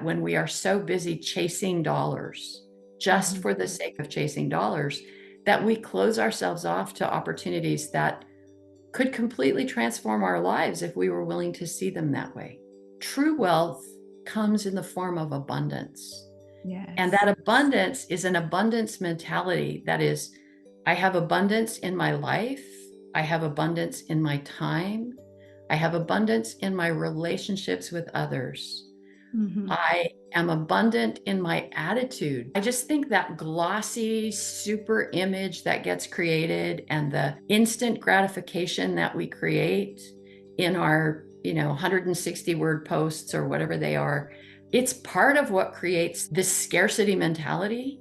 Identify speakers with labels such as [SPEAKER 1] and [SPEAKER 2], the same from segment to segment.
[SPEAKER 1] when we are so busy chasing dollars just for the sake of chasing dollars, that we close ourselves off to opportunities that could completely transform our lives if we were willing to see them that way. True wealth comes in the form of abundance.
[SPEAKER 2] Yes.
[SPEAKER 1] And that abundance is an abundance mentality. That is, I have abundance in my life. I have abundance in my time. I have abundance in my relationships with others. I am abundant in my attitude. I just think that glossy, super image that gets created and the instant gratification that we create in our, 160 word posts or whatever they are, it's part of what creates this scarcity mentality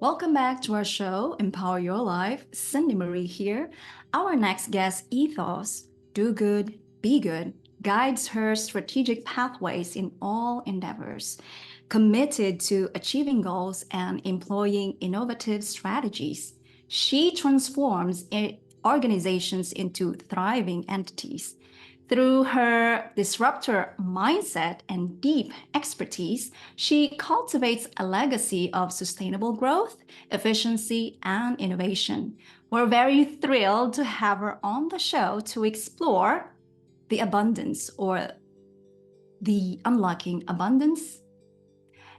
[SPEAKER 2] Welcome back to our show, Empower Your Life. Cindy Marie here. Our next guest ethos, do good, be good, guides her strategic pathways in all endeavors, committed to achieving goals and employing innovative strategies. She transforms organizations into thriving entities. Through her disruptor mindset and deep expertise, she cultivates a legacy of sustainable growth, efficiency, and innovation. We're very thrilled to have her on the show to explore the abundance or the unlocking abundance,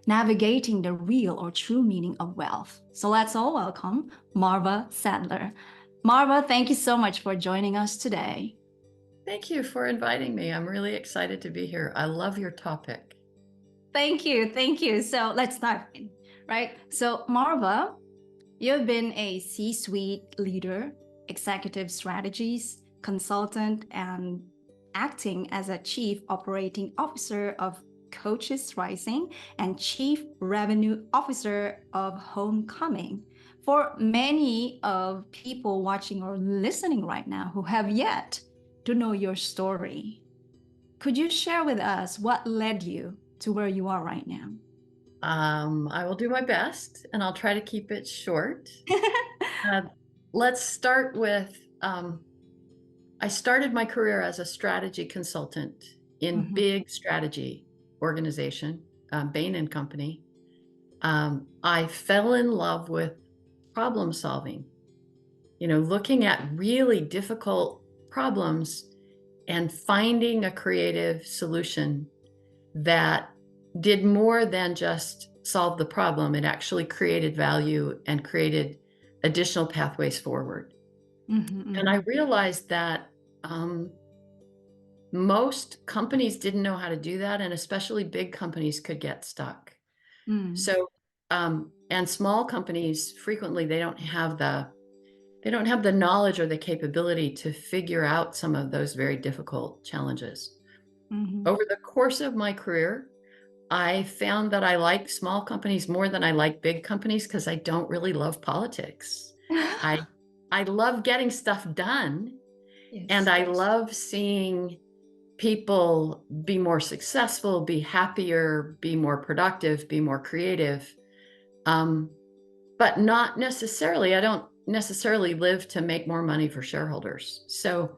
[SPEAKER 2] navigating the real or true meaning of wealth. So let's all welcome Marva Sadler. Marva, thank you so much for joining us today.
[SPEAKER 1] Thank you for inviting me. I'm really excited to be here. I love your topic.
[SPEAKER 2] Thank you. Thank you. So let's dive in, right? So Marva, you've been a C-suite leader, executive strategies, consultant, and acting as a chief operating officer of 𝗕𝗲 Rising and chief revenue officer of Homecoming. For many of people watching or listening right now who have yet to know your story, could you share with us what led you to where you are right now?
[SPEAKER 1] I will do my best, and I'll try to keep it short. Let's start with, I started my career as a strategy consultant in big strategy organization, Bain & Company. I fell in love with problem solving, looking at really difficult problems and finding a creative solution that did more than just solve the problem. It actually created value and created additional pathways forward. And I realized that most companies didn't know how to do that, and especially big companies could get stuck. So, and small companies, frequently, they don't have the knowledge or the capability to figure out some of those very difficult challenges. Over the course of my career, I found that I like small companies more than I like big companies because I don't really love politics. I love getting stuff done, and I love seeing people be more successful, be happier, be more productive, be more creative. But not necessarily, I don't necessarily live to make more money for shareholders. So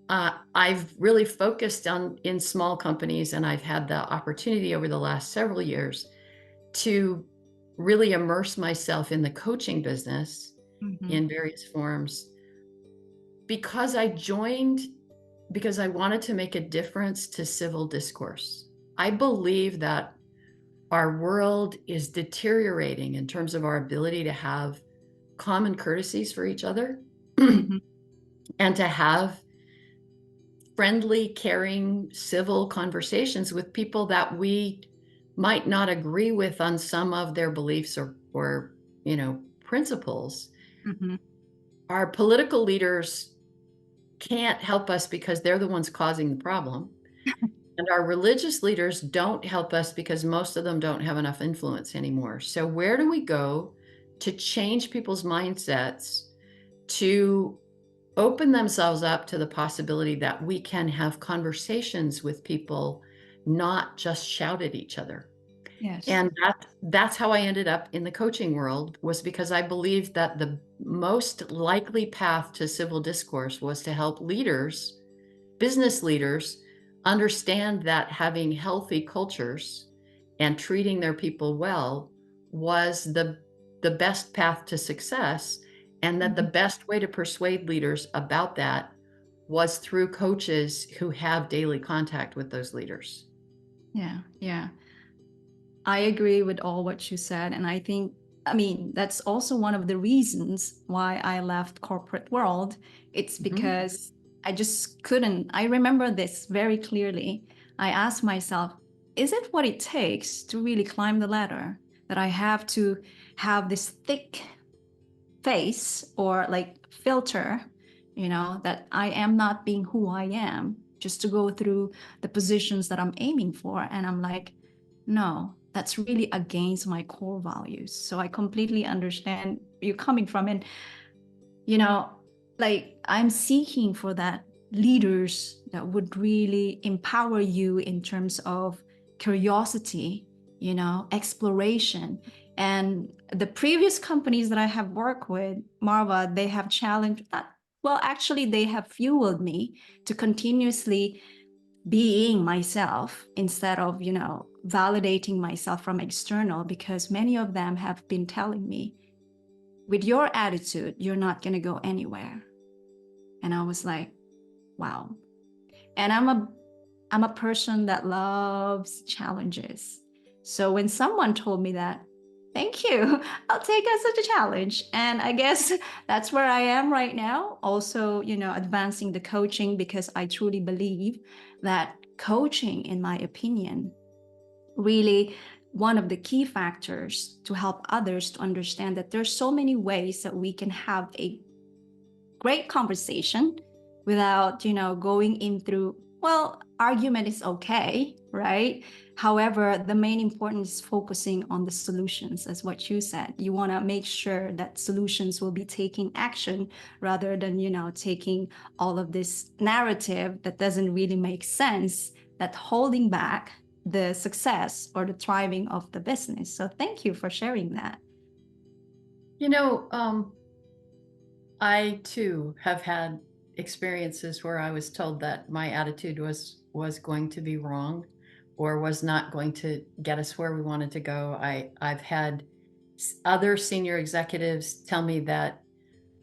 [SPEAKER 1] I've really focused in small companies, and I've had the opportunity over the last several years to really immerse myself in the coaching business in various forms because I wanted to make a difference to civil discourse. I believe that our world is deteriorating in terms of our ability to have common courtesies for each other and to have friendly, caring, civil conversations with people that we might not agree with on some of their beliefs or principles. Our political leaders can't help us because they're the ones causing the problem. And our religious leaders don't help us because most of them don't have enough influence anymore. So where do we go to change people's mindsets to open themselves up to the possibility that we can have conversations with people, not just shout at each other?
[SPEAKER 2] Yes.
[SPEAKER 1] And that's how I ended up in the coaching world, was because I believed that the most likely path to civil discourse was to help leaders business leaders understand that having healthy cultures and treating their people well was the best path to success, and that the best way to persuade leaders about that was through coaches who have daily contact with those leaders.
[SPEAKER 2] Yeah, yeah. I agree with all what you said. And I think, I mean, that's also one of the reasons why I left corporate world. It's because I just couldn't. I remember this very clearly. I asked myself, is it what it takes to really climb the ladder? That I have to have this thick face or like filter, that I am not being who I am just to go through the positions that I'm aiming for. And I'm like, no, that's really against my core values. So I completely understand you coming from. And, like I'm seeking for that leaders that would really empower you in terms of curiosity, exploration. And the previous companies that I have worked with, Marva, they have challenged that. Well, actually, they have fueled me to continuously being myself instead of, validating myself from external, because many of them have been telling me, with your attitude, you're not going to go anywhere. And I was like, wow. And I'm a person that loves challenges. So when someone told me that, thank you, I'll take as such a challenge. And I guess that's where I am right now. Also, advancing the coaching, because I truly believe that coaching, in my opinion, really one of the key factors to help others to understand that there's so many ways that we can have a great conversation without, going in through, well, argument is okay, right? However, the main importance is focusing on the solutions, as what you said. You want to make sure that solutions will be taking action rather than, taking all of this narrative that doesn't really make sense, that holding back the success or the thriving of the business. So thank you for sharing that.
[SPEAKER 1] I too have had experiences where I was told that my attitude was going to be wrong or was not going to get us where we wanted to go. I've had other senior executives tell me that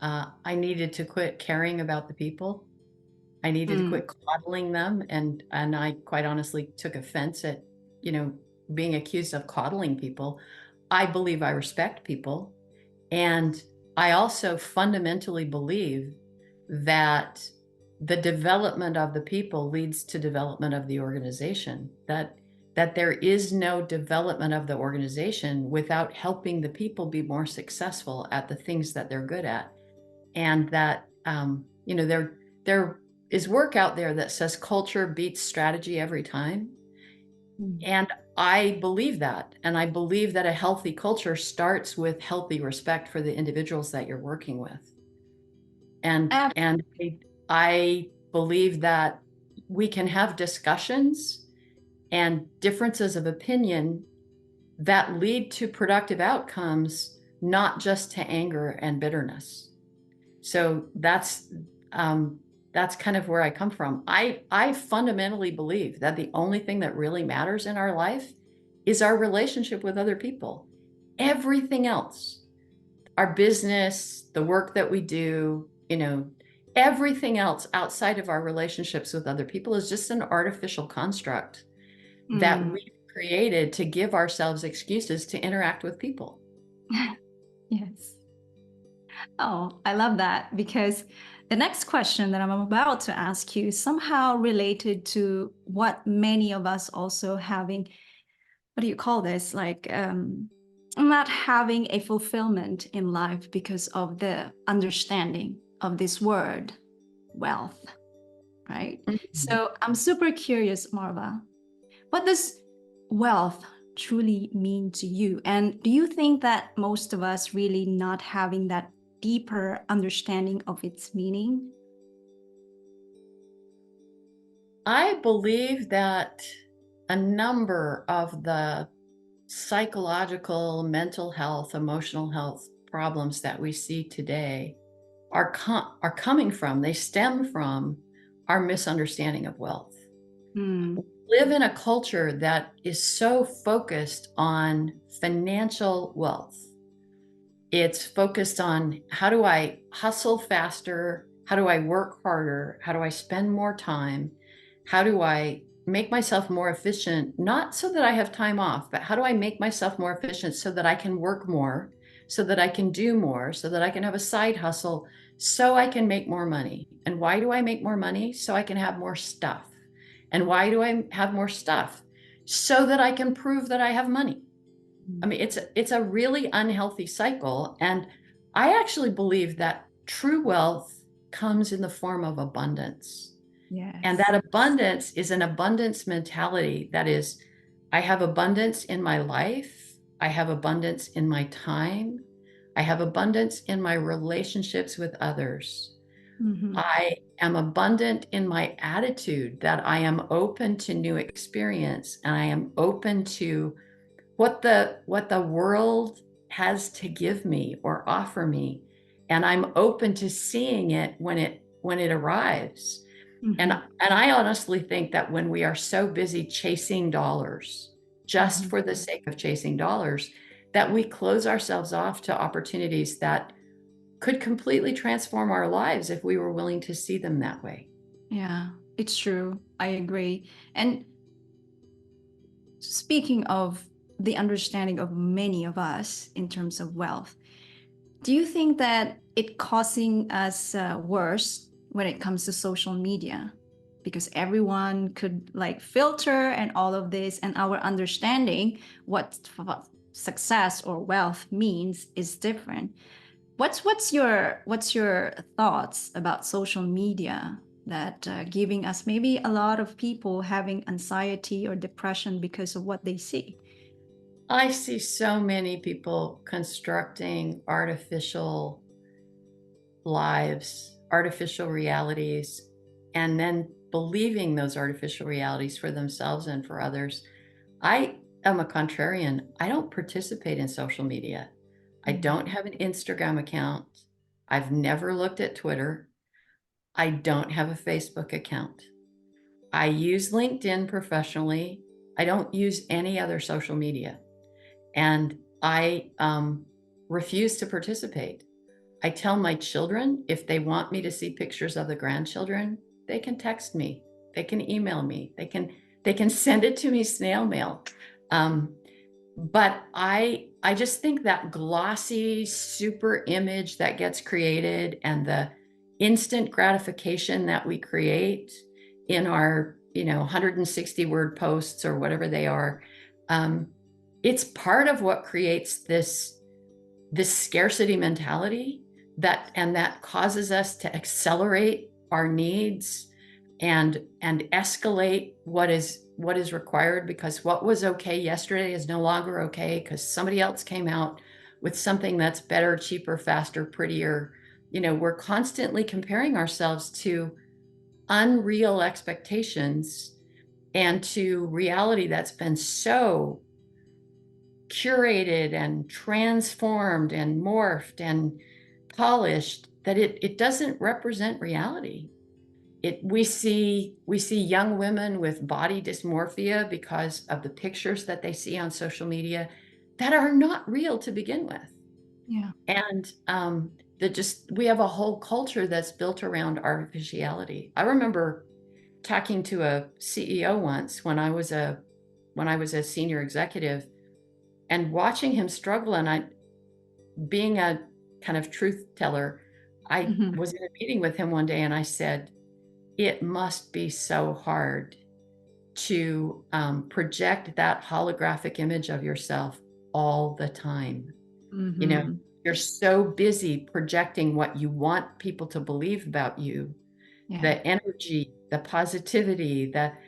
[SPEAKER 1] I needed to quit caring about the people. I needed to quit coddling them, and I quite honestly took offense at, being accused of coddling people. I believe I respect people, and I also fundamentally believe that the development of the people leads to development of the organization, that there is no development of the organization without helping the people be more successful at the things that they're good at. And that, there is work out there that says culture beats strategy every time. And I believe that. And I believe that a healthy culture starts with healthy respect for the individuals that you're working with. And I believe that we can have discussions and differences of opinion that lead to productive outcomes, not just to anger and bitterness. So that's kind of where I come from. I fundamentally believe that the only thing that really matters in our life is our relationship with other people. Everything else, our business, the work that we do, everything else outside of our relationships with other people is just an artificial construct that we've created to give ourselves excuses to interact with people.
[SPEAKER 2] Yes. Oh, I love that, because the next question that I'm about to ask you is somehow related to what many of us also having, what do you call this? Like, not having a fulfillment in life because of the understanding of this word, wealth, right? So I'm super curious, Marva, what does wealth truly mean to you? And do you think that most of us really not having that deeper understanding of its meaning?
[SPEAKER 1] I believe that a number of the psychological, mental health, emotional health problems that we see today are coming from, they stem from our misunderstanding of wealth.
[SPEAKER 2] Mm.
[SPEAKER 1] We live in a culture that is so focused on financial wealth. It's focused on, how do I hustle faster? How do I work harder? How do I spend more time? How do I make myself more efficient? Not so that I have time off, but how do I make myself more efficient so that I can work more, so that I can do more, so that I can have a side hustle, so I can make more money. And why do I make more money? So I can have more stuff. And why do I have more stuff? So that I can prove that I have money. I mean, it's a really unhealthy cycle. And I actually believe that true wealth comes in the form of abundance.
[SPEAKER 2] Yes.
[SPEAKER 1] And that abundance is an abundance mentality. That is, I have abundance in my life. I have abundance in my time. I have abundance in my relationships with others.
[SPEAKER 2] Mm-hmm.
[SPEAKER 1] I am abundant in my attitude, that I am open to new experience, and I am open to what the world has to give me or offer me, and I'm open to seeing it when it arrives.
[SPEAKER 2] Mm-hmm.
[SPEAKER 1] And I honestly think that when we are so busy chasing dollars, just
[SPEAKER 2] Mm-hmm.
[SPEAKER 1] for the sake of chasing dollars, that we close ourselves off to opportunities that could completely transform our lives if we were willing to see them that way.
[SPEAKER 2] Yeah, it's true. I agree. And speaking of the understanding of many of us in terms of wealth, do you think that it causing us worse when it comes to social media? Because everyone could like filter and all of this, and our understanding what success or wealth means is different. What's your thoughts about social media that giving us maybe a lot of people having anxiety or depression because of what they see?
[SPEAKER 1] I see so many people constructing artificial lives, artificial realities, and then believing those artificial realities for themselves and for others. I am a contrarian. I don't participate in social media. I don't have an Instagram account. I've never looked at Twitter. I don't have a Facebook account. I use LinkedIn professionally. I don't use any other social media. And I refuse to participate. I tell my children, if they want me to see pictures of the grandchildren, they can text me, they can email me, they can send it to me snail mail. But I just think that glossy super image that gets created, and the instant gratification that we create in our 160 word posts or whatever they are, it's part of what creates this scarcity mentality that causes us to accelerate our needs and escalate what is required, because what was okay yesterday is no longer okay because somebody else came out with something that's better, cheaper, faster, prettier. We're constantly comparing ourselves to unreal expectations and to reality that's been so curated and transformed and morphed and polished that it doesn't represent reality. We see young women with body dysmorphia because of the pictures that they see on social media that are not real to begin with.
[SPEAKER 2] Yeah.
[SPEAKER 1] And we have a whole culture that's built around artificiality. I remember talking to a CEO once when I was a senior executive, and watching him struggle. And being a kind of truth teller, I was in a meeting with him one day and I said, it must be so hard to project that holographic image of yourself all the time. You're so busy projecting what you want people to believe about you, the energy, the positivity, that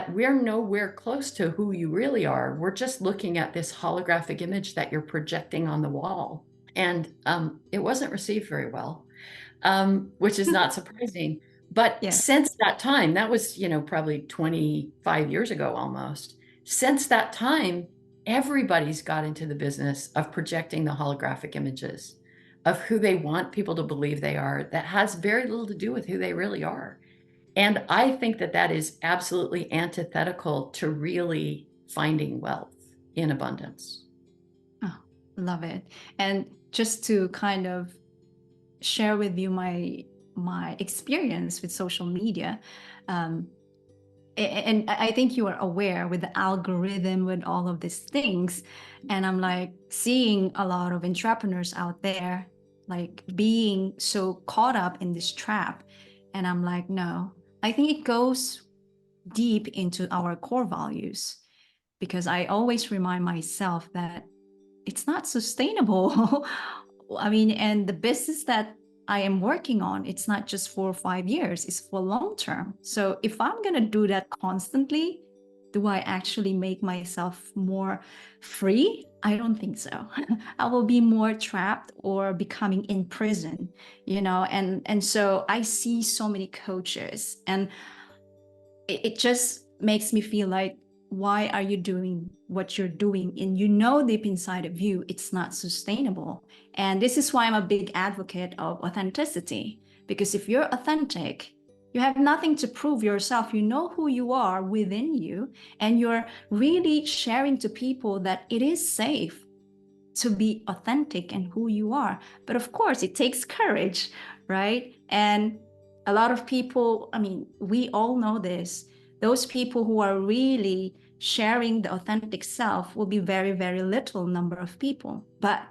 [SPEAKER 1] we're nowhere close to who you really are. We're just looking at this holographic image that you're projecting on the wall. And it wasn't received very well, which is not surprising. But since that time, that was, probably 25 years ago almost. Since that time, everybody's got into the business of projecting the holographic images of who they want people to believe they are. That has very little to do with who they really are. And I think that that is absolutely antithetical to really finding wealth in abundance.
[SPEAKER 2] Oh, love it. And just to kind of share with you my experience with social media, and I think you are aware with the algorithm, with all of these things, and I'm like seeing a lot of entrepreneurs out there like being so caught up in this trap, and I'm like, no, I think it goes deep into our core values, because I always remind myself that it's not sustainable. I mean, and the business that I am working on, it's not just 4 or 5 years, it's for long term. So if I'm going to do that constantly, do I actually make myself more free? I don't think so. I will be more trapped or becoming in prison, and so I see so many coaches, and it just makes me feel like, why are you doing what you're doing? And deep inside of you, it's not sustainable. And this is why I'm a big advocate of authenticity. Because if you're authentic, you have nothing to prove yourself. You know who you are within you, and you're really sharing to people that it is safe to be authentic and who you are. But of course, it takes courage, right? And a lot of people, I mean, we all know this. Those people who are really sharing the authentic self will be very, very little number of people, but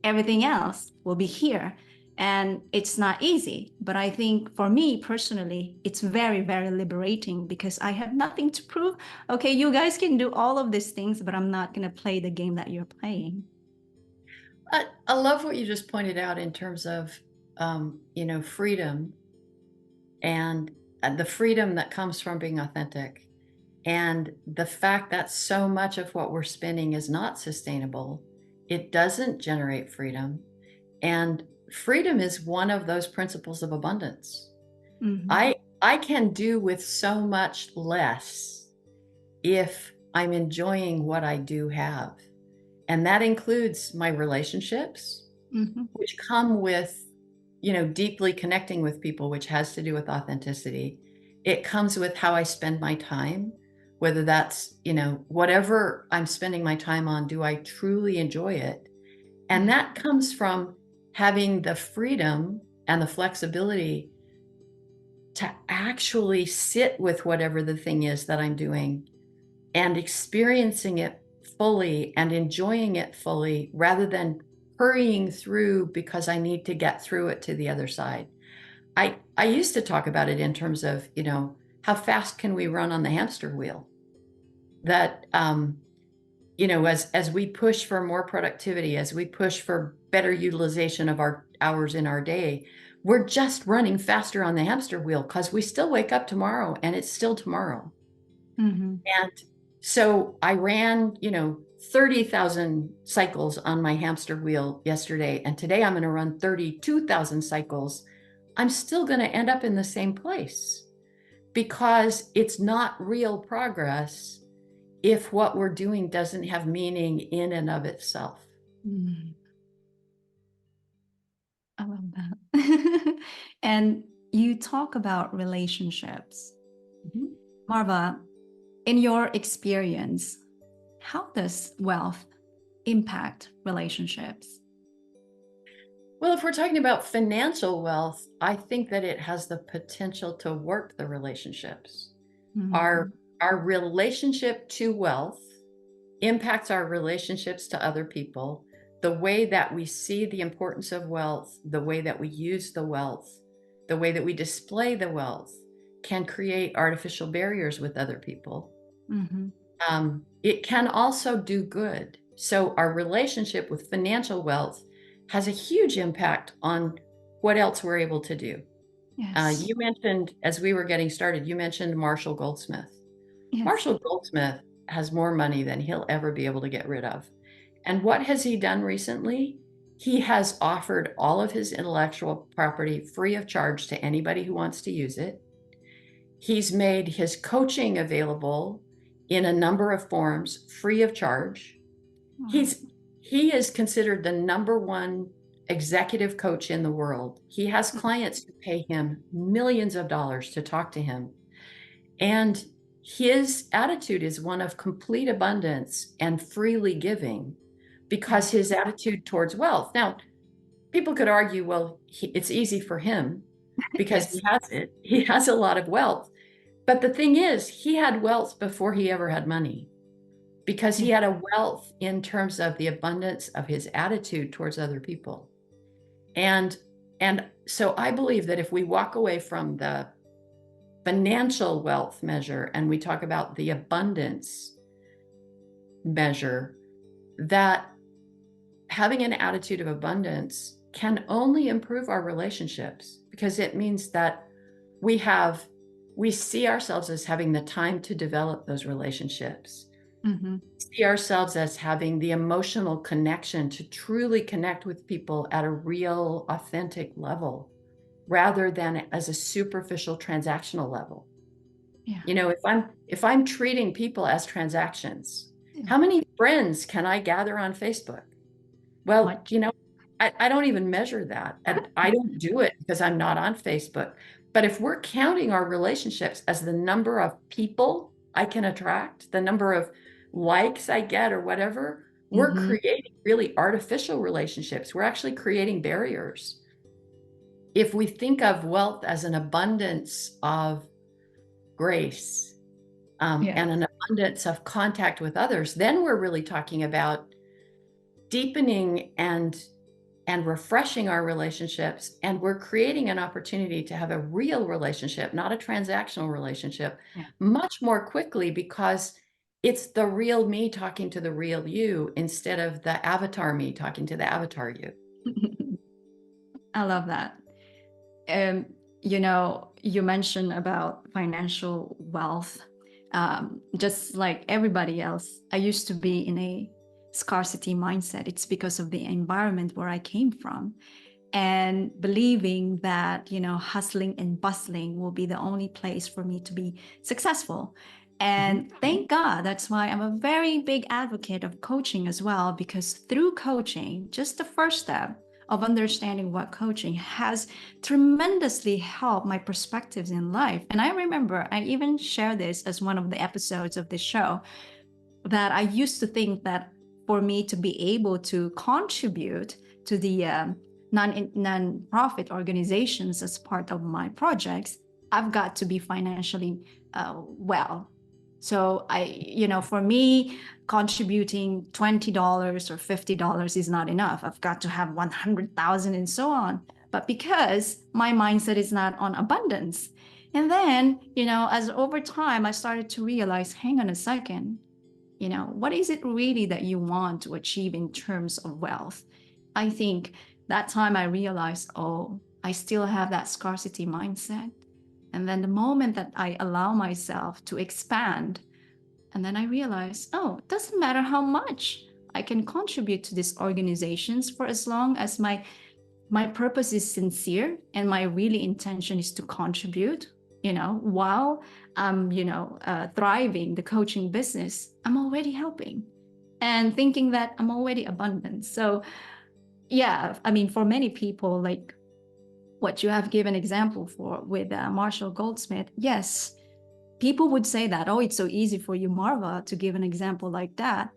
[SPEAKER 2] everything else will be here. And it's not easy, but I think for me personally, it's very, very liberating, because I have nothing to prove. Okay, you guys can do all of these things, but I'm not going to play the game that you're playing.
[SPEAKER 1] I love what you just pointed out in terms of, freedom, and the freedom that comes from being authentic, and the fact that so much of what we're spending is not sustainable. It doesn't generate freedom. And freedom is one of those principles of abundance.
[SPEAKER 2] Mm-hmm.
[SPEAKER 1] I can do with so much less if I'm enjoying what I do have. And that includes my relationships, which come with, deeply connecting with people, which has to do with authenticity. It comes with how I spend my time, whether that's, whatever I'm spending my time on, do I truly enjoy it? And that comes from having the freedom and the flexibility to actually sit with whatever the thing is that I'm doing and experiencing it fully and enjoying it fully, rather than hurrying through because I need to get through it to the other side. I used to talk about it in terms of, how fast can we run on the hamster wheel? That, as we push for more productivity, as we push for better utilization of our hours in our day, we're just running faster on the hamster wheel because we still wake up tomorrow and it's still tomorrow. And so I ran, 30,000 cycles on my hamster wheel yesterday, and today I'm going to run 32,000 cycles. I'm still going to end up in the same place, because it's not real progress if what we're doing doesn't have meaning in and of itself.
[SPEAKER 2] I love that. And you talk about relationships. Marva, in your experience, how does wealth impact relationships?
[SPEAKER 1] Well, if we're talking about financial wealth, I think that it has the potential to warp the relationships. Our relationship to wealth impacts our relationships to other people. The way that we see the importance of wealth, the way that we use the wealth, the way that we display the wealth can create artificial barriers with other people. It can also do good. So our relationship with financial wealth has a huge impact on what else we're able to do.
[SPEAKER 2] Yes.
[SPEAKER 1] You mentioned, as we were getting started, you mentioned Marshall Goldsmith. Yes. Marshall Goldsmith has more money than he'll ever be able to get rid of. And what has he done recently? He has offered all of his intellectual property free of charge to anybody who wants to use it. He's made his coaching available in a number of forms free of charge. He is considered the #1 executive coach in the world. He has clients who pay him millions of dollars to talk to him. And his attitude is one of complete abundance and freely giving because his attitude towards wealth. Now, people could argue, well, it's easy for him because
[SPEAKER 2] Yes.
[SPEAKER 1] he has it. He has a lot of wealth. But the thing is, he had wealth before he ever had money because he had a wealth in terms of the abundance of his attitude towards other people. And so I believe that if we walk away from the financial wealth measure and we talk about the abundance measure, that having an attitude of abundance can only improve our relationships, because it means that we see ourselves as having the time to develop those relationships. See ourselves as having the emotional connection to truly connect with people at a real, authentic level, rather than as a superficial transactional level.
[SPEAKER 2] Yeah.
[SPEAKER 1] You know, if I'm treating people as transactions, how many friends can I gather on Facebook? Well, you know, I don't even measure that. And I don't do it because I'm not on Facebook. But if we're counting our relationships as the number of people I can attract, the number of likes I get or whatever, we're creating really artificial relationships. We're actually creating barriers. If we think of wealth as an abundance of grace and an abundance of contact with others, then we're really talking about deepening and refreshing our relationships, and we're creating an opportunity to have a real relationship, not a transactional relationship, much more quickly, because it's the real me talking to the real you instead of the avatar me talking to the avatar you.
[SPEAKER 2] I love that. You know, you mentioned about financial wealth. Just like everybody else, I used to be in a scarcity mindset. It's because of the environment where I came from, and believing that, you know, hustling and bustling will be the only place for me to be successful. And thank God, that's why I'm a very big advocate of coaching as well, because through coaching, just the first step of understanding what coaching has tremendously helped my perspectives in life. And I remember I even shared this as one of the episodes of this show, that I used to think that for me to be able to contribute to the non-profit organizations as part of my projects, I've got to be financially well. So you know, for me, contributing $20 or $50 is not enough. I've got to have 100,000 and so on. But because my mindset is not on abundance. And then, you know, as over time, I started to realize, hang on a second, you know, what is it really that you want to achieve in terms of wealth? I think that time I realized, oh, I still have that scarcity mindset. And then the moment that I allow myself to expand, and then I realized, oh, it doesn't matter how much I can contribute to these organizations, for as long as my purpose is sincere and my really intention is to contribute, you know, while I'm, you know, thriving the coaching business, I'm already helping and thinking that I'm already abundant. So yeah, I mean, for many people, like what you have given example for with Marshall Goldsmith, yes, people would say that, oh, it's so easy for you, Marva, to give an example like that.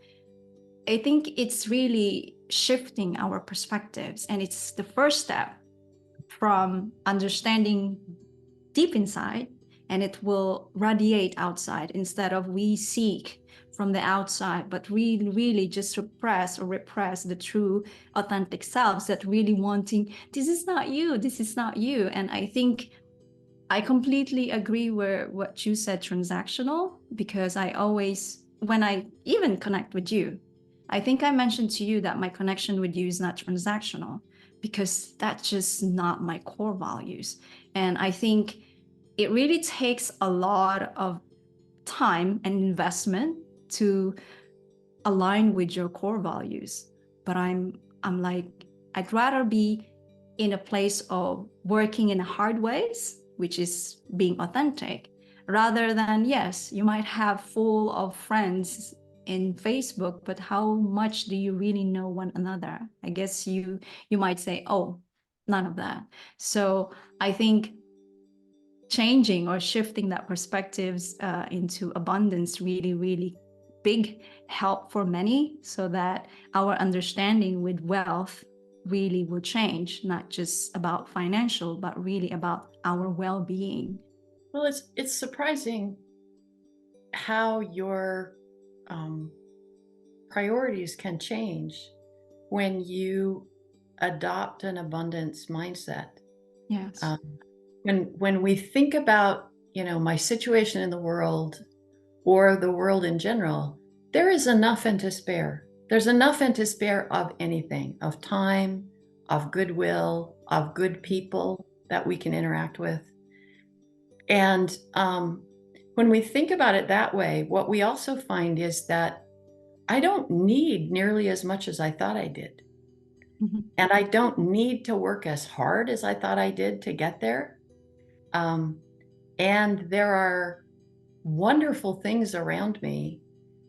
[SPEAKER 2] I think it's really shifting our perspectives, and it's the first step from understanding deep inside, and it will radiate outside, instead of we seek from the outside, but really just repress the true authentic selves that really wanting, this is not you, this is not you. And I think I completely agree with what you said, transactional, because I always, when I even connect with you, I think I mentioned to you that my connection with you is not transactional, because that's just not my core values. And I think it really takes a lot of time and investment to align with your core values. But I'm like, I'd rather be in a place of working in hard ways, which is being authentic, rather than, yes, you might have full of friends in Facebook, but how much do you really know one another? I guess you might say, oh, none of that. So I think changing or shifting that perspectives into abundance really big help for many, so that our understanding with wealth really will change, not just about financial, but really about our well-being.
[SPEAKER 1] Well, it's surprising how your priorities can change when you adopt an abundance mindset.
[SPEAKER 2] Yes.
[SPEAKER 1] When we think about, my situation in the world or the world in general, there is enough and to spare. There's enough and to spare of anything, of time, of goodwill, of good people that we can interact with. And when we think about it that way, what we also find is that I don't need nearly as much as I thought I did.
[SPEAKER 2] Mm-hmm.
[SPEAKER 1] And I don't need to work as hard as I thought I did to get there. And there are wonderful things around me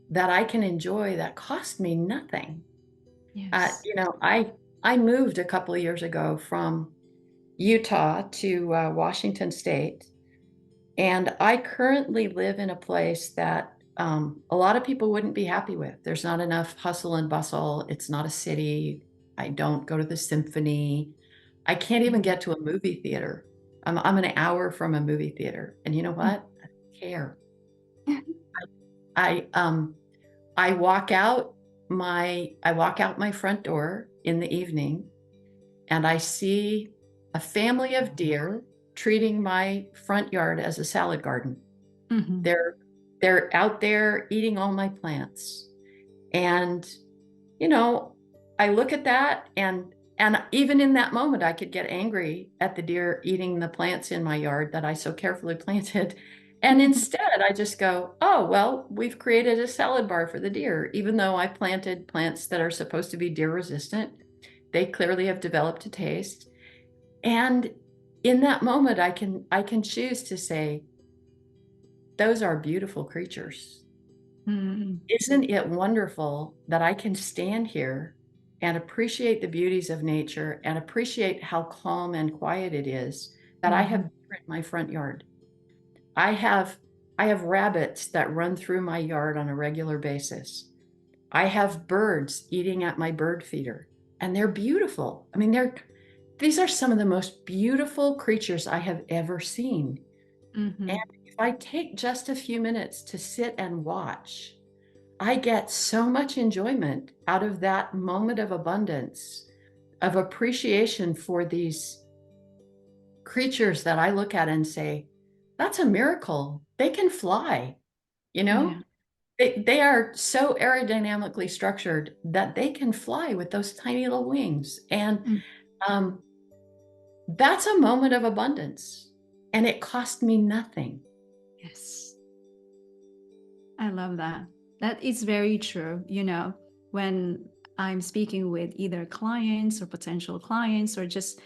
[SPEAKER 1] that I can enjoy that cost me nothing.
[SPEAKER 2] Yes.
[SPEAKER 1] I moved a couple of years ago from Utah to Washington State, and I currently live in a place that a lot of people wouldn't be happy with. There's not enough hustle and bustle. It's not a city. I don't go to the symphony. I can't even get to a movie theater. I'm an hour from a movie theater, and you know what? I don't care. I walk out my front door in the evening, and I see a family of deer treating my front yard as a salad garden.
[SPEAKER 2] Mm-hmm.
[SPEAKER 1] They're out there eating all my plants. And I look at that, and even in that moment I could get angry at the deer eating the plants in my yard that I so carefully planted. And instead I just go, oh, well, we've created a salad bar for the deer. Even though I planted plants that are supposed to be deer resistant, they clearly have developed a taste. And in that moment, I can choose to say, those are beautiful creatures.
[SPEAKER 2] Mm-hmm.
[SPEAKER 1] Isn't it wonderful that I can stand here and appreciate the beauties of nature and appreciate how calm and quiet it is that I have deer in my front yard. I have rabbits that run through my yard on a regular basis. I have birds eating at my bird feeder, and they're beautiful. I mean, these are some of the most beautiful creatures I have ever seen.
[SPEAKER 2] Mm-hmm.
[SPEAKER 1] And if I take just a few minutes to sit and watch, I get so much enjoyment out of that moment of abundance, of appreciation for these creatures that I look at and say, that's a miracle. They can fly,
[SPEAKER 2] Yeah.
[SPEAKER 1] They are so aerodynamically structured that they can fly with those tiny little wings. And that's a moment of abundance. And it cost me nothing.
[SPEAKER 2] Yes. I love that. That is very true. When I'm speaking with either clients or potential clients or just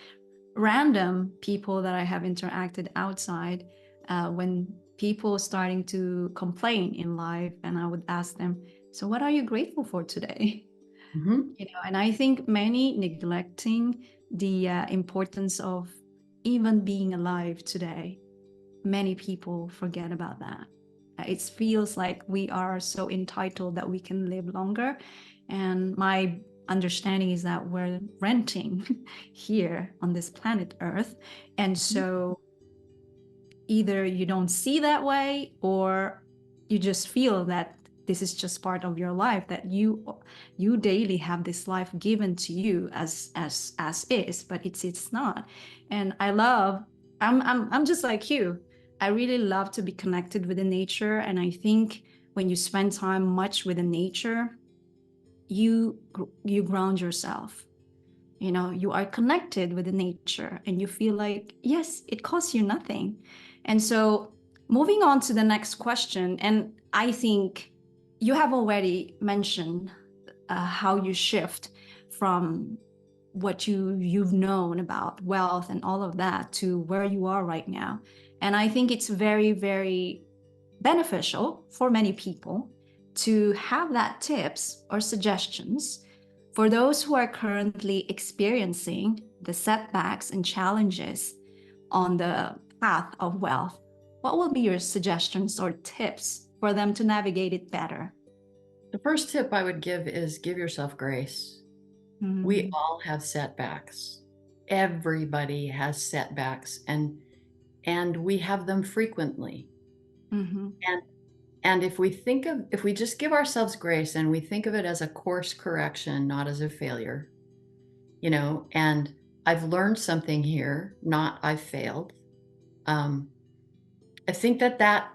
[SPEAKER 2] random people that I have interacted outside, when people starting to complain in life, and I would ask them, so what are you grateful for today?
[SPEAKER 1] Mm-hmm.
[SPEAKER 2] And I think many neglecting the importance of even being alive today. Many people forget about that. It feels like we are so entitled that we can live longer. And my understanding is that we're renting here on this planet Earth. And so either you don't see that way, or you just feel that this is just part of your life, that you daily have this life given to you as is, but it's not. And I'm just like you. I really love to be connected with the nature. And I think when you spend time much with the nature, you ground yourself. You are connected with the nature, and you feel like, yes, it costs you nothing. And so moving on to the next question, and I think you have already mentioned how you shift from what you've known about wealth and all of that to where you are right now. And I think it's very, very beneficial for many people. to have that tips or suggestions for those who are currently experiencing the setbacks and challenges on the path of wealth, what will be your suggestions or tips for them to navigate it better?
[SPEAKER 1] The first tip I would give is give yourself grace. We all have setbacks. Everybody has setbacks, and we have them frequently. And if we just give ourselves grace and we think of it as a course correction, not as a failure, and I've learned something here, not I've failed. I think that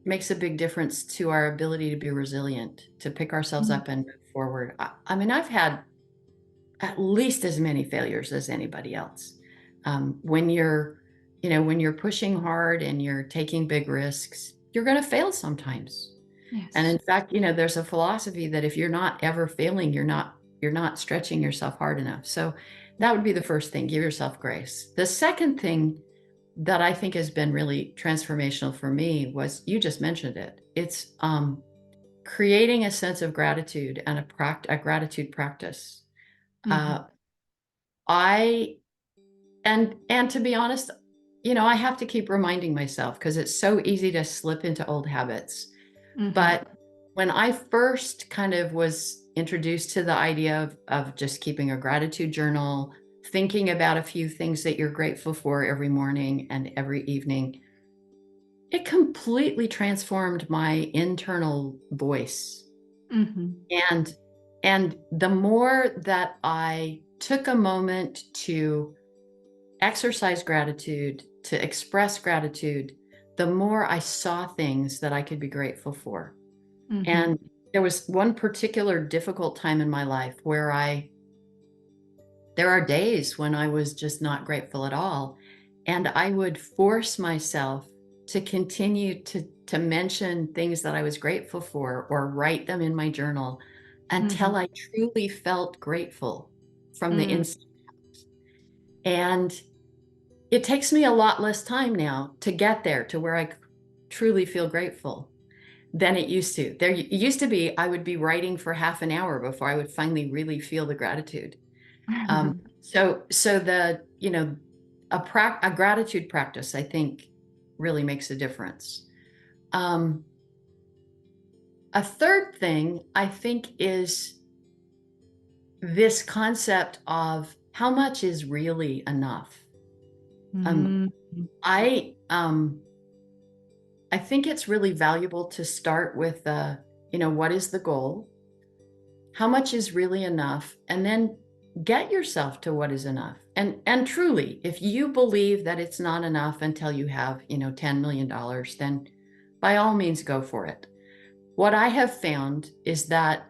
[SPEAKER 1] makes a big difference to our ability to be resilient, to pick ourselves up and move forward. I mean, I've had at least as many failures as anybody else. When you're pushing hard and you're taking big risks, you're going to fail sometimes.
[SPEAKER 2] Yes.
[SPEAKER 1] And in fact, there's a philosophy that if you're not ever failing, you're not stretching yourself hard enough. So that would be the first thing, give yourself grace. The second thing that I think has been really transformational for me was, you just mentioned it. It's creating a sense of gratitude and a gratitude practice. And to be honest, I have to keep reminding myself because it's so easy to slip into old habits. But when I first kind of was introduced to the idea of just keeping a gratitude journal, thinking about a few things that you're grateful for every morning and every evening, it completely transformed my internal voice. And the more that I took a moment to exercise gratitude, to express gratitude, the more I saw things that I could be grateful for. And there was one particular difficult time in my life where there are days when I was just not grateful at all. And I would force myself to continue to mention things that I was grateful for or write them in my journal until I truly felt grateful from the inside. And it takes me a lot less time now to get there to where I truly feel grateful than it used to. There used to be, I would be writing for half an hour before I would finally really feel the gratitude. So the, a gratitude practice, I think, really makes a difference. A third thing I think is this concept of how much is really enough. I think it's really valuable to start with what is the goal? How much is really enough? And then get yourself to what is enough. And truly, if you believe that it's not enough until you have, $10 million, then by all means go for it. What I have found is that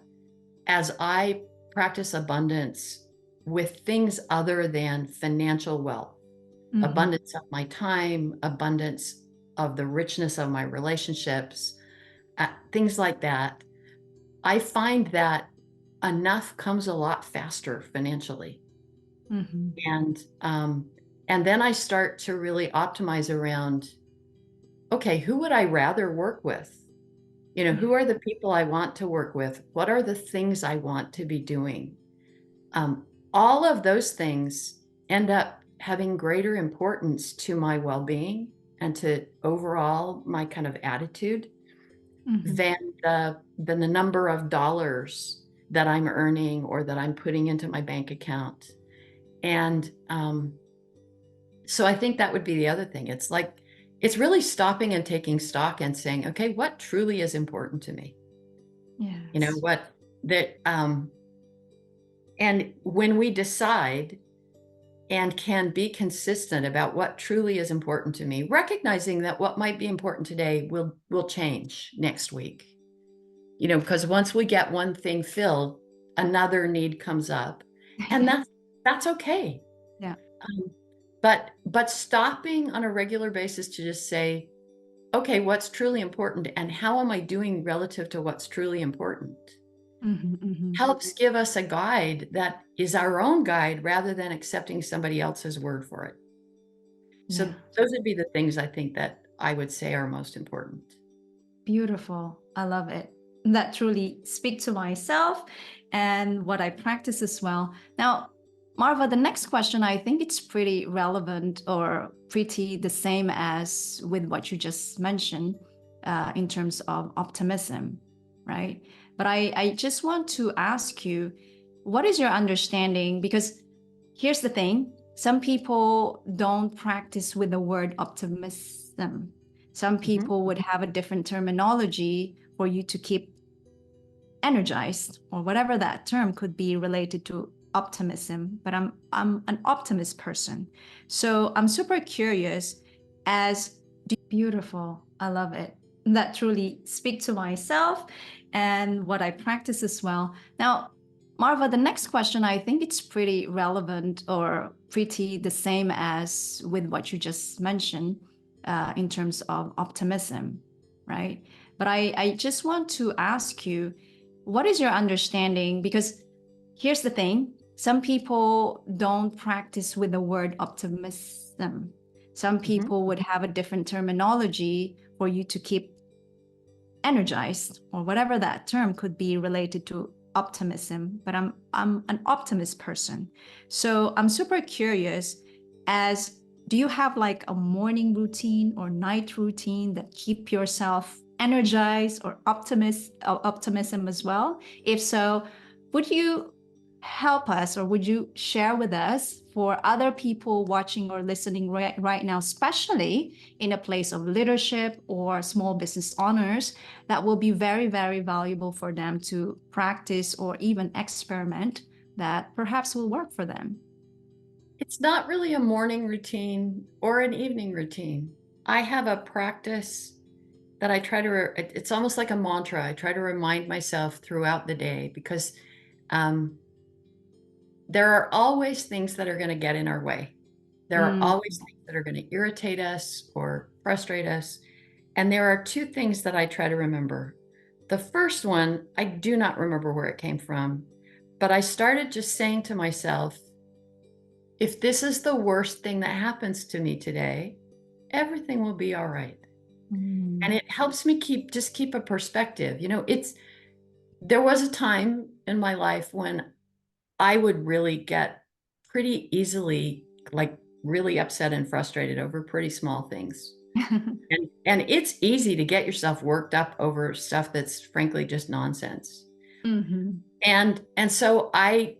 [SPEAKER 1] as I practice abundance with things other than financial wealth, abundance of my time, abundance of the richness of my relationships, things like that, I find that enough comes a lot faster financially. And then I start to really optimize around, okay, who would I rather work with? Who are the people I want to work with? What are the things I want to be doing? All of those things end up having greater importance to my well-being and to overall my kind of attitude than the number of dollars that I'm earning or that I'm putting into my bank account. And so I think that would be the other thing. It's like, it's really stopping and taking stock and saying, okay, what truly is important to me?
[SPEAKER 2] Yes.
[SPEAKER 1] And when we decide and can be consistent about what truly is important to me, recognizing that what might be important today will change next week. Because once we get one thing filled, another need comes up, and that's okay.
[SPEAKER 2] Yeah.
[SPEAKER 1] But stopping on a regular basis to just say, okay, what's truly important and how am I doing relative to what's truly important? Helps give us a guide that is our own guide rather than accepting somebody else's word for it. So those would be the things I think that I would say are most important.
[SPEAKER 2] Beautiful. I love it. that truly speak to myself and what I practice as well. Now, Marva, the next question, I think it's pretty relevant or pretty the same as with what you just mentioned in terms of optimism, right? But I just want to ask you, what is your understanding? Because here's the thing, some people don't practice with the word optimism. Some people would have a different terminology for you to keep energized, or whatever that term could be related to optimism. But I'm an optimist person. So I'm super curious as beautiful. I love it. That truly speak to myself and what I practice as well. Now, Marva, the next question, I think it's pretty relevant or pretty the same as with what you just mentioned in terms of optimism, right? But I just want to ask you, what is your understanding? Because here's the thing, some people don't practice with the word optimism. Some people would have a different terminology for you to keep energized, or whatever that term could be related to optimism. But I'm an optimist person. So I'm super curious as, do you have like a morning routine or night routine that keep yourself energized or optimism as well? If so, would you help us, or would you share with us for other people watching or listening right now, especially in a place of leadership or small business owners, that will be very, very valuable for them to practice or even experiment that perhaps will work for them?
[SPEAKER 1] It's not really a morning routine or an evening routine. I have a practice that I try to, it's almost like a mantra. I try to remind myself throughout the day, because there are always things that are going to get in our way. There are always things that are going to irritate us or frustrate us. And there are two things that I try to remember. The first one, I do not remember where it came from, but I started just saying to myself, if this is the worst thing that happens to me today, everything will be all right. And it helps me keep a perspective. You know, there was a time in my life when I would really get pretty easily, like, really upset and frustrated over pretty small things. And it's easy to get yourself worked up over stuff that's frankly just nonsense. And so I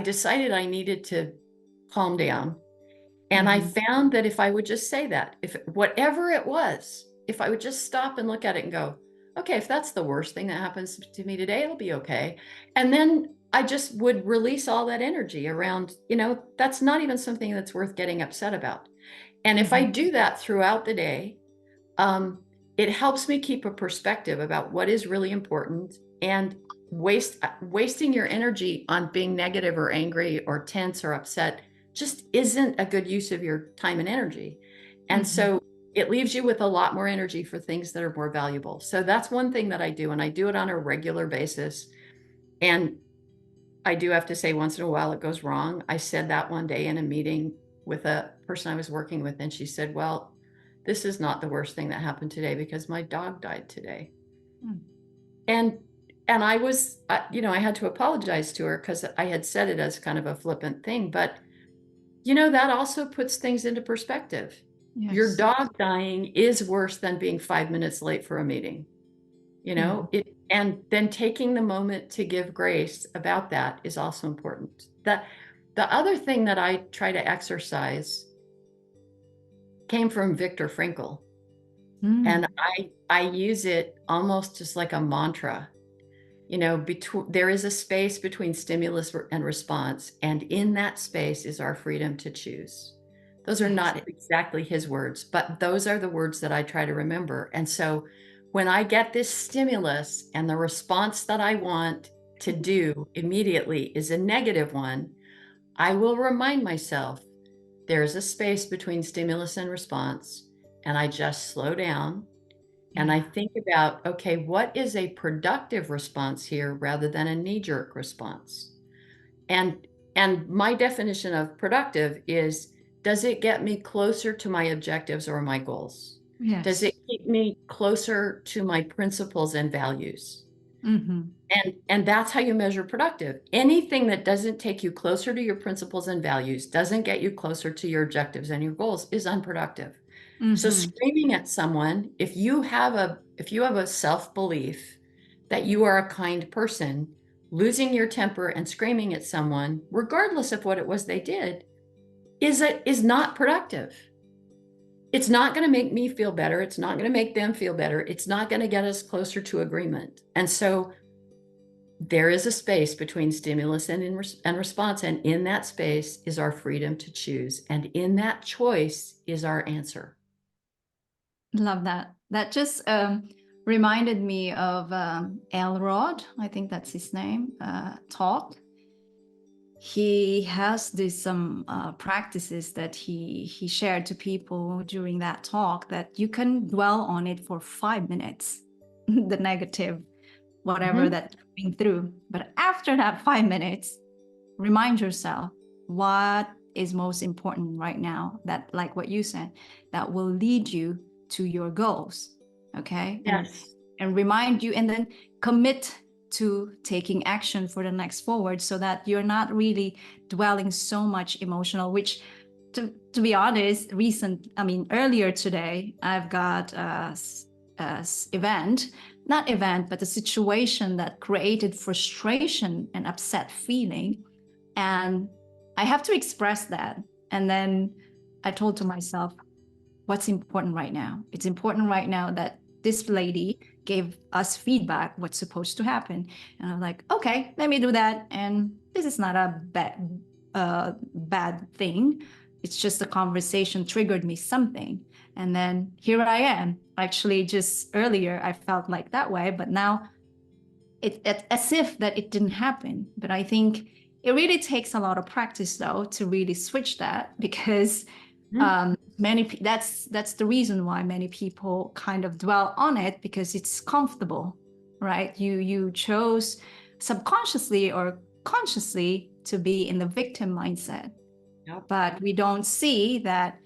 [SPEAKER 1] decided I needed to calm down. And I found that if I would just say that, if whatever it was, if I would just stop and look at it and go, okay, if that's the worst thing that happens to me today, it'll be okay. And then I just would release all that energy around, you know, that's not even something that's worth getting upset about. And if I do that throughout the day, it helps me keep a perspective about what is really important. And wasting your energy on being negative or angry or tense or upset just isn't a good use of your time and energy. And so it leaves you with a lot more energy for things that are more valuable. So that's one thing that I do, and I do it on a regular basis. And I do have to say, once in a while it goes wrong. I said that one day in a meeting with a person I was working with, and she said, well, this is not the worst thing that happened today because my dog died today. And I was, you know, I had to apologize to her because I had said it as kind of a flippant thing. But, you know, that also puts things into perspective. Yes. Your dog dying is worse than being 5 minutes late for a meeting, you know, and then taking the moment to give grace about that is also important. The other thing that I try to exercise came from Viktor Frankl. And I use it almost just like a mantra. You know, there is a space between stimulus and response, and in that space is our freedom to choose. Those are not exactly his words, but those are the words that I try to remember. And so when I get this stimulus and the response that I want to do immediately is a negative one, I will remind myself there's a space between stimulus and response, and I just slow down. And I think about, okay, what is a productive response here rather than a knee-jerk response? And my definition of productive is, does it get me closer to my objectives or my goals?
[SPEAKER 2] Yes.
[SPEAKER 1] Does it keep me closer to my principles and values? And that's how you measure productive. Anything that doesn't take you closer to your principles and values, doesn't get you closer to your objectives and your goals, is unproductive. So screaming at someone, if you have a self-belief that you are a kind person, losing your temper and screaming at someone, regardless of what it was they did, is not productive. It's not going to make me feel better. It's not going to make them feel better. It's not going to get us closer to agreement. And so there is a space between stimulus and response. And in that space is our freedom to choose. And in that choice is our answer.
[SPEAKER 2] Love that. That just reminded me of 𝗕𝗲, I think that's his name, talk. He has some practices that he shared to people during that talk, that you can dwell on it for 5 minutes, the negative, whatever that you're going through. But after that 5 minutes, remind yourself what is most important right now, that, like what you said, that will lead you to your goals. Okay.
[SPEAKER 1] Yes.
[SPEAKER 2] And remind you, and then commit to taking action for the next forward, so that you're not really dwelling so much emotional, which to be honest, earlier today, I've got a situation that created frustration and upset feeling. And I have to express that. And then I told to myself, what's important right now? It's important right now that this lady gave us feedback, what's supposed to happen. And I'm like, okay, let me do that. And this is not a bad thing. It's just a conversation triggered me something. And then here I am. Actually, just earlier, I felt like that way, but now it's as if that it didn't happen. But I think it really takes a lot of practice, though, to really switch that, because that's the reason why many people kind of dwell on it, because it's comfortable, right? You chose subconsciously or consciously to be in the victim mindset.
[SPEAKER 1] Yep.
[SPEAKER 2] But we don't see that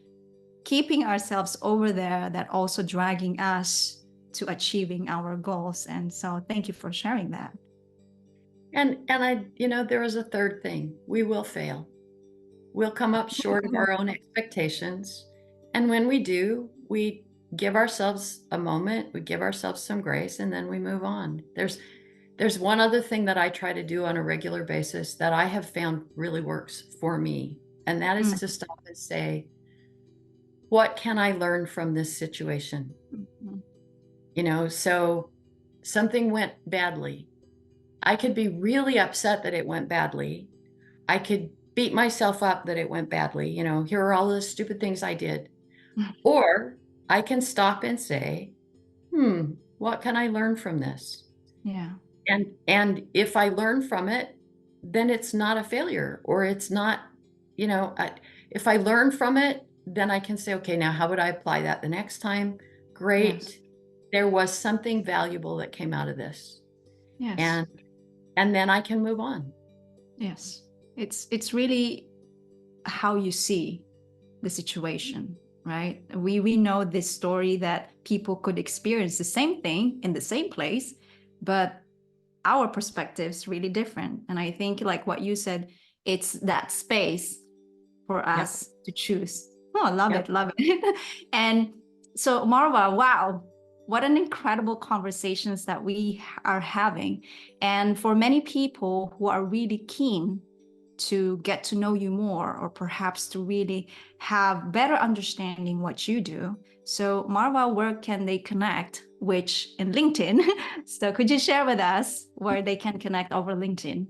[SPEAKER 2] keeping ourselves over there, that also dragging us to achieving our goals. And so thank you for sharing that.
[SPEAKER 1] And I, there is a third thing. We will fail. We'll come up short of our own expectations. And when we do, we give ourselves a moment, we give ourselves some grace, and then we move on. There's one other thing that I try to do on a regular basis that I have found really works for me. And that is to stop and say, what can I learn from this situation? So something went badly. I could be really upset that it went badly. I could beat myself up that it went badly. Here are all the stupid things I did. Or I can stop and say, what can I learn from this?
[SPEAKER 2] Yeah.
[SPEAKER 1] And if I learn from it, then it's not a failure, or it's not, if I learn from it, then I can say, okay, now how would I apply that the next time? Great. Yes. There was something valuable that came out of this.
[SPEAKER 2] Yes.
[SPEAKER 1] And then I can move on.
[SPEAKER 2] Yes. It's really how you see the situation, right? We know this story that people could experience the same thing in the same place, but our perspective is really different. And I think, like what you said, it's that space for us to choose. Oh, I love it. Love it. And so, Marva, wow, what an incredible conversations that we are having. And for many people who are really keen to get to know you more, or perhaps to really have better understanding what you do. So Marva, where can they connect? Which in LinkedIn. So could you share with us where they can connect over LinkedIn?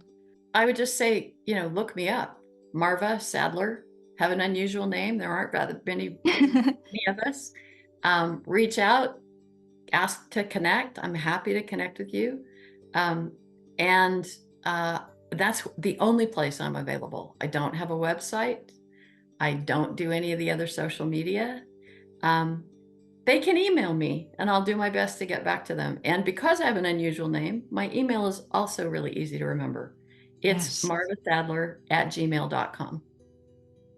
[SPEAKER 1] I would just say, look me up. Marva Sadler, have an unusual name. There aren't rather many of us. Reach out, ask to connect. I'm happy to connect with you. That's the only place I'm available. I don't have a website. I don't do any of the other social media. They can email me and I'll do my best to get back to them. And because I have an unusual name, my email is also really easy to remember. It's marvasadler@gmail.com.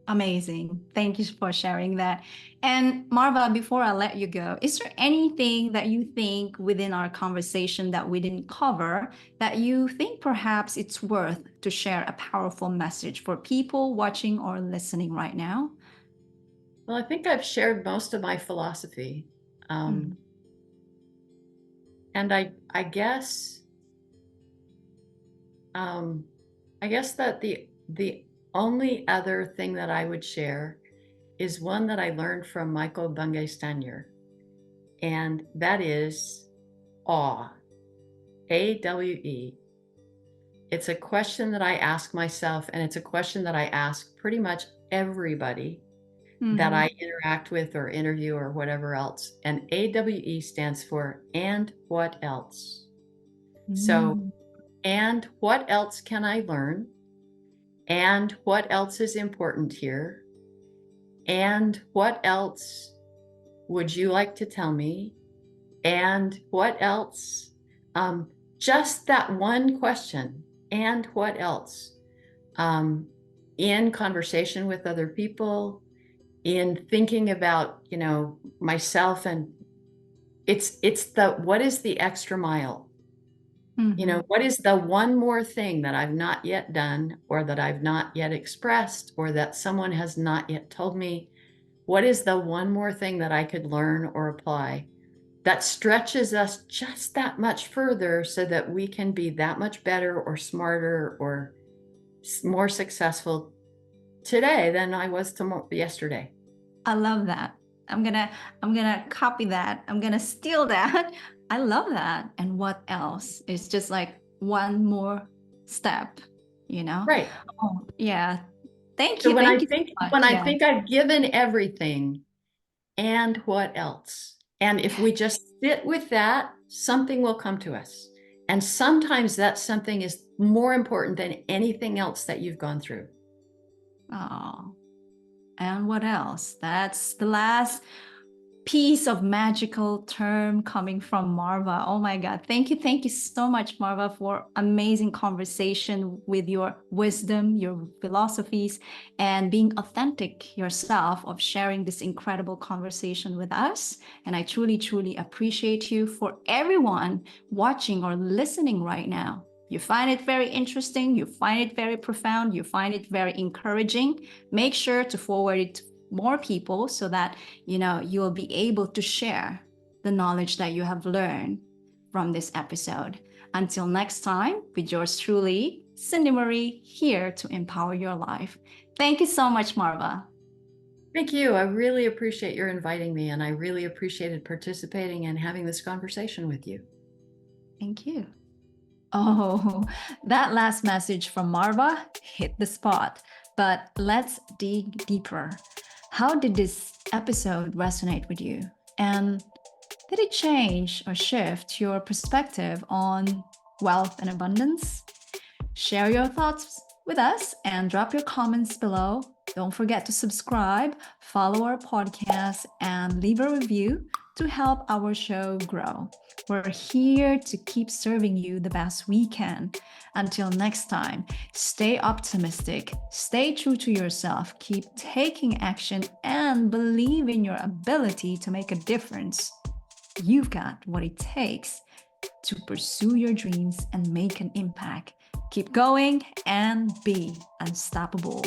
[SPEAKER 2] Amazing. Thank you for sharing that. And Marva, before I let you go, is there anything that you think within our conversation that we didn't cover that you think perhaps it's worth to share a powerful message for people watching or listening right now?
[SPEAKER 1] Well, I think I've shared most of my philosophy. And I guess that the only other thing that I would share is one that I learned from 𝗕𝗲 𝗏𝗏, and that is awe, A-W-E. It's a question that I ask myself, and it's a question that I ask pretty much everybody that I interact with or interview or whatever else. And AWE stands for and what else? So, and what else can I learn? And what else is important here? And what else would you like to tell me? And what else? Just that one question, and what else? In conversation with other people, in thinking about, myself, and it's the, what is the extra mile? What is the one more thing that I've not yet done, or that I've not yet expressed, or that someone has not yet told me? What is the one more thing that I could learn or apply that stretches us just that much further so that we can be that much better or smarter or more successful today than I was yesterday?
[SPEAKER 2] I love that. I'm gonna copy that. I'm gonna steal that. I love that. And what else? It's just like one more step,
[SPEAKER 1] Right.
[SPEAKER 2] Oh, yeah. Thank
[SPEAKER 1] So
[SPEAKER 2] you.
[SPEAKER 1] when
[SPEAKER 2] Thank
[SPEAKER 1] I
[SPEAKER 2] you
[SPEAKER 1] think
[SPEAKER 2] so much.
[SPEAKER 1] when I
[SPEAKER 2] Yeah.
[SPEAKER 1] think I've given everything, and what else? And if we just sit with that, something will come to us. And sometimes that something is more important than anything else that you've gone through.
[SPEAKER 2] Oh, and what else? That's the last piece of magical term coming from Marva. Oh my God. Thank you so much, Marva, for amazing conversation with your wisdom, your philosophies, and being authentic yourself of sharing this incredible conversation with us. And I truly, truly appreciate you. For everyone watching or listening right now, you find it very interesting, you find it very profound, you find it very encouraging, make sure to forward it to more people so that you will be able to share the knowledge that you have learned from this episode. Until next time, with yours truly, Cindy Marie, here to empower your life. Thank you so much, Marva.
[SPEAKER 1] Thank you. I really appreciate your inviting me, and I really appreciated participating and having this conversation with you.
[SPEAKER 2] Thank you. Oh, that last message from Marva hit the spot. But let's dig deeper. How did this episode resonate with you? And did it change or shift your perspective on wealth and abundance? Share your thoughts with us and drop your comments below. Don't forget to subscribe, follow our podcast, and leave a review to help our show grow. We're here to keep serving you the best we can. Until next time, stay optimistic, stay true to yourself, keep taking action, and believe in your ability to make a difference. You've got what it takes to pursue your dreams and make an impact. Keep going and be unstoppable.